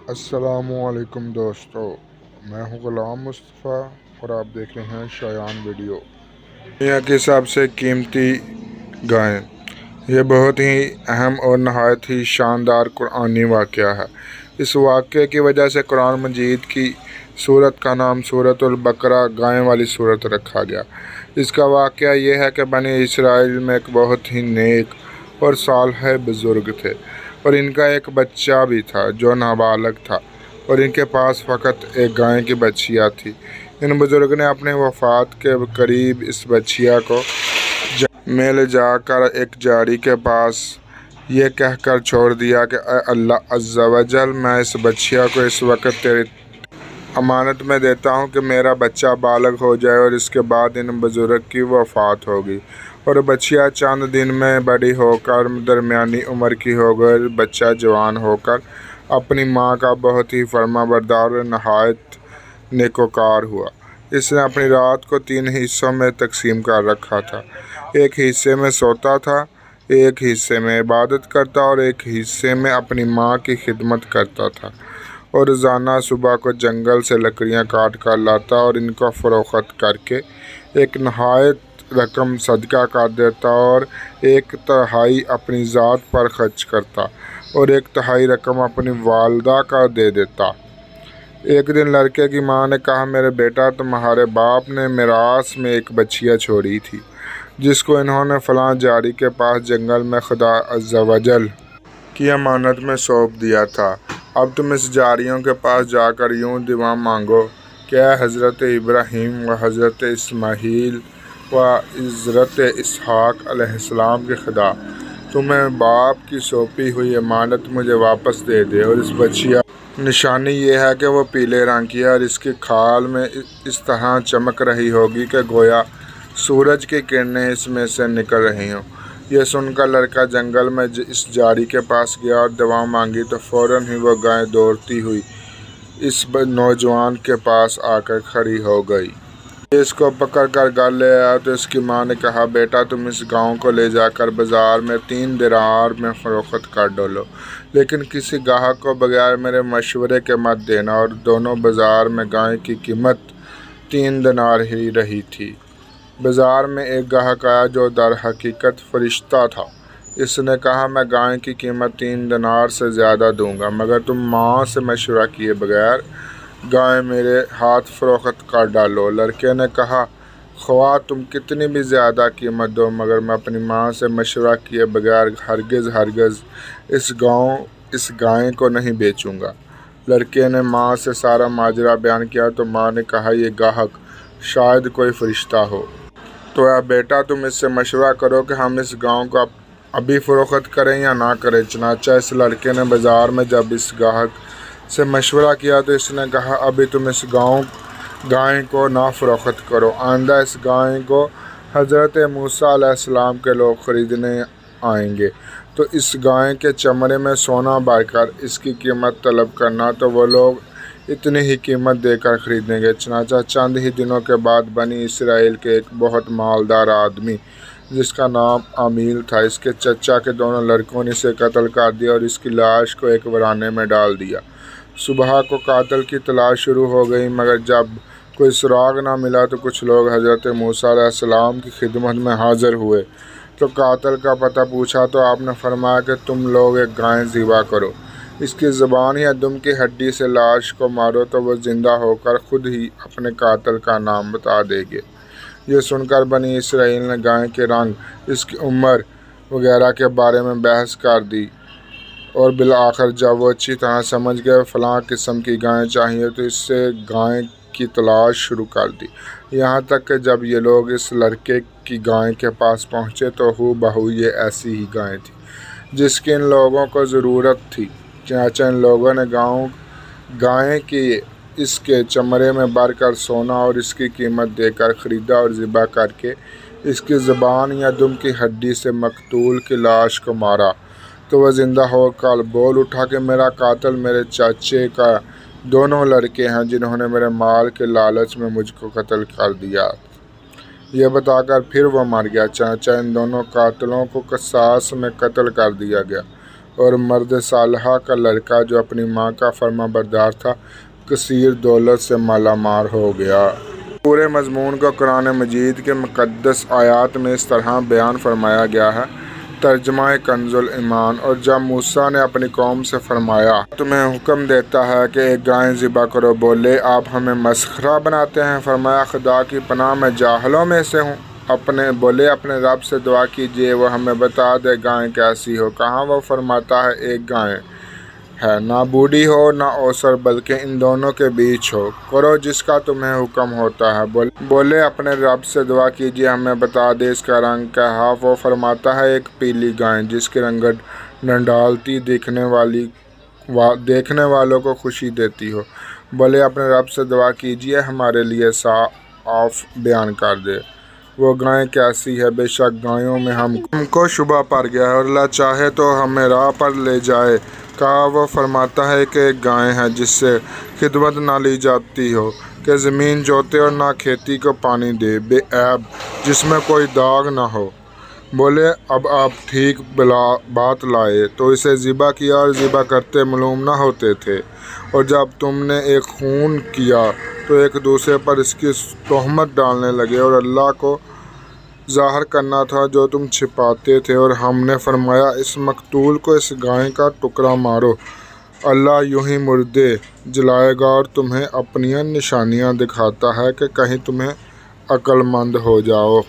अस्सलामुअलैकुम दोस्तों, मैं हूं गुलाम मुस्तफ़ा और आप देख रहे हैं शायान वीडियो। दुनिया की सबसे कीमती गायें, यह बहुत ही अहम और नहायत ही शानदार कुरानी वाक़या है। इस वाक़े की वजह से कुरान मजीद की सूरत का नाम सूरतुल बकरा गायें वाली सूरत रखा गया। इसका वाक़या यह है कि बनी इसराइल में एक बहुत ही नेक और सालिह बुज़ुर्ग थे और इनका एक बच्चा भी था जो नाबालग था और इनके पास फ़कत एक गाय की बच्चियाँ थी। इन बुज़ुर्ग ने अपने वफ़ात के करीब इस बच्चिया को में ले जाकर एक जारी के पास ये कहकर छोड़ दिया कि अल्लाह अज़्ज़ा वजल, मैं इस बच्चिया को इस वक्त तेरी अमानत में देता हूँ कि मेरा बच्चा बालग हो जाए और इसके बाद इन बुज़ुर्ग की वफ़ात होगी। और बच्चिया चंद दिन में बड़ी होकर दरमियानी उम्र की हो गई। बच्चा जवान होकर अपनी माँ का बहुत ही फर्माबरदार और नहायत नेकोकार हुआ। इसने अपनी रात को 3 हिस्सों में तकसीम कर रखा था। एक हिस्से में सोता था, एक हिस्से में इबादत करता और एक हिस्से में अपनी माँ की खिदमत करता था। और रोज़ाना सुबह को जंगल से लकड़ियाँ काट कर लाता और इनको फ़रोख्त करके एक नहायत रकम सदका कर देता और 1/3 अपनी ज़ात पर खर्च करता और 1/3 रकम अपनी वालदा का दे देता। एक दिन लड़के की माँ ने कहा, मेरे बेटा, तुम्हारे बाप ने मिरास में एक बच्चिया छोड़ी थी जिसको इन्होंने फ़लाँ जारी के पास जंगल में खुदा अज़्ज़ा वजल की अमानत में सौंप दिया था। अब तुम इस जारियों के पास जाकर यूँ दुआ मांगो कि हज़रत इब्राहीम व हज़रत इस्माईल व हज़रत इसहाक़ अलैहिस्सलाम के खुदा तुम्हें बाप की सौंपी हुई अमानत मुझे वापस दे दे। और इस बच्चिया निशानी ये है कि वो पीले रंग की है और इसकी खाल में इस तरह चमक रही होगी कि गोया सूरज की किरणें इसमें से निकल रही हों। यह सुनकर लड़का जंगल में इस जारी के पास गया और दुआ मांगी तो फ़ौरन ही वो गाय दौड़ती हुई इस नौजवान के पास आकर खड़ी हो गई। इसको पकड़कर घर ले आया तो इसकी माँ ने कहा, बेटा, तुम इस गाँव को ले जाकर बाज़ार में 3 दिनार में फ़रोख्त कर डालो, लेकिन किसी गाहक को बगैर मेरे मशवरे के मत देना। और दोनों बाज़ार में गाय की कीमत 3 दिनार ही रही थी। बाज़ार में एक गाहक आया जो दर हकीकत फ़रिश्ता था। इसने कहा, मैं गाय की कीमत 3 दिनार से ज़्यादा दूंगा, मगर तुम माँ से मशवरा किए बगैर गाय मेरे हाथ फ़रोख्त कर डालो। लड़के ने कहा, ख्वाह तुम कितनी भी ज़्यादा कीमत दो, मगर मैं अपनी माँ से मशवरा किए बगैर हरगिज़ इस गाय को नहीं बेचूंगा। लड़के ने माँ से सारा माजरा बयान किया तो माँ ने कहा, यह गाहक शायद कोई फ़रिश्ता हो, तो बेटा, तुम इससे मशवरा करो कि हम इस गाँव को अभी फ़रोख्त करें या ना करें। चनाचा इस लड़के ने बाज़ार में जब इस गाहक से मशवरा किया तो इसने कहा, अभी तुम इस गाय को ना फ़रोख्त करो। आइंदा इस गाय को हज़रत मूसा अलैहिस्सलाम के लोग ख़रीदने आएंगे तो इस गाय के चमड़े में सोना भरकर इसकी कीमत तलब करना, तो वो लोग इतनी ही कीमत देकर ख़रीदेंगे। चनाचा चंद ही दिनों के बाद बनी इसराइल के एक बहुत मालदार आदमी जिसका नाम आमील था, इसके चचा के दोनों लड़कों ने इसे कत्ल कर दिया और इसकी लाश को एक वराने में डाल दिया। सुबह को कातिल की तलाश शुरू हो गई, मगर जब कोई सुराग ना मिला तो कुछ लोग हज़रत मूसा अलैहिस्सलाम की खिदमत में हाज़िर हुए तो कातिल का पता पूछा तो आपने फरमाया कि तुम लोग एक गाय ज़िबा करो, इसकी ज़बान या दुम की हड्डी से लाश को मारो तो वह ज़िंदा होकर ख़ुद ही अपने कातिल का नाम बता देंगे। ये सुनकर बनी इसराइल ने गाय के रंग, इसकी उम्र वगैरह के बारे में बहस कर दी और बिलाखिर जब वो अच्छी तरह समझ गए फ़लाँ किस्म की गाय चाहिए तो इससे गाय की तलाश शुरू कर दी। यहाँ तक कि जब ये लोग इस लड़के की गाय के पास पहुँचे तो हू बहू ये ऐसी ही गाय थी जिसकी इन लोगों को ज़रूरत थी। चनाचा इन लोगों ने गाय की इसके चमड़े में भरकर सोना और इसकी कीमत देकर ख़रीदा और ज़िबा करके इसकी ज़बान या दुम की हड्डी से मकतूल की लाश को मारा तो वह ज़िंदा होकर बोल उठा कि मेरा कातिल मेरे चाचे का दोनों लड़के हैं जिन्होंने मेरे माल के लालच में मुझको कत्ल कर दिया। यह बताकर फिर वह मर गया। चनाचा इन दोनों कातिलों को क़िसास में कत्ल कर दिया गया اور مرد صالحہ کا لڑکا جو اپنی ماں کا فرما بردار تھا کثیر دولت سے مالا مال ہو گیا۔ پورے مضمون کو قرآن مجید کے مقدس آیات میں اس طرح بیان فرمایا گیا ہے۔ ترجمہ کنز الایمان۔ اور جب موسیٰ نے اپنی قوم سے فرمایا تمہیں حکم دیتا ہے کہ ایک گائے ذبح کرو، بولے آپ ہمیں مسخرہ بناتے ہیں۔ فرمایا خدا کی پناہ میں جاہلوں میں سے ہوں۔ بولے اپنے رب سے دعا کیجیے وہ ہمیں بتا دے گائے کیسی ہو۔ کہاں وہ فرماتا ہے ایک گائے ہے، نہ بوڑھی ہو نہ اوسر بلکہ ان دونوں کے بیچ ہو، کرو جس کا تمہیں حکم ہوتا ہے۔ بولے اپنے رب سے دعا کیجیے ہمیں بتا دے اس کا رنگ کیا ہے۔ وہ فرماتا ہے ایک پیلی گائے جس کی رنگت ڈنڈالتی دیکھنے والوں کو خوشی دیتی ہو۔ بولے اپنے رب سے دعا کیجیے ہمارے لیے صاف بیان کر دے وہ گائے کیسی ہے۔ بے شک گایوں میں ہم کو شبہ پڑ گیا ہے اور اللہ چاہے تو ہمیں راہ پر لے جائے۔ کہا وہ فرماتا ہے کہ ایک گائے ہے جس سے خدمت نہ لی جاتی ہو، کہ زمین جوتے اور نہ کھیتی کو پانی دے، بے عیب جس میں کوئی داغ نہ ہو۔ بولے اب آپ ٹھیک بات لائے تو اسے ذبح کیا اور ذبح کرتے معلوم نہ ہوتے تھے، اور جب تم نے ایک خون کیا تو ایک دوسرے پر اس کی تہمت ڈالنے لگے، اور اللہ کو ظاہر کرنا تھا جو تم چھپاتے تھے۔ اور ہم نے فرمایا اس مقتول کو اس گائے کا ٹکڑا مارو، اللہ یوں ہی مردے جلائے گا اور تمہیں اپنی نشانیاں دکھاتا ہے کہ کہیں تمہیں عقل مند ہو جاؤ۔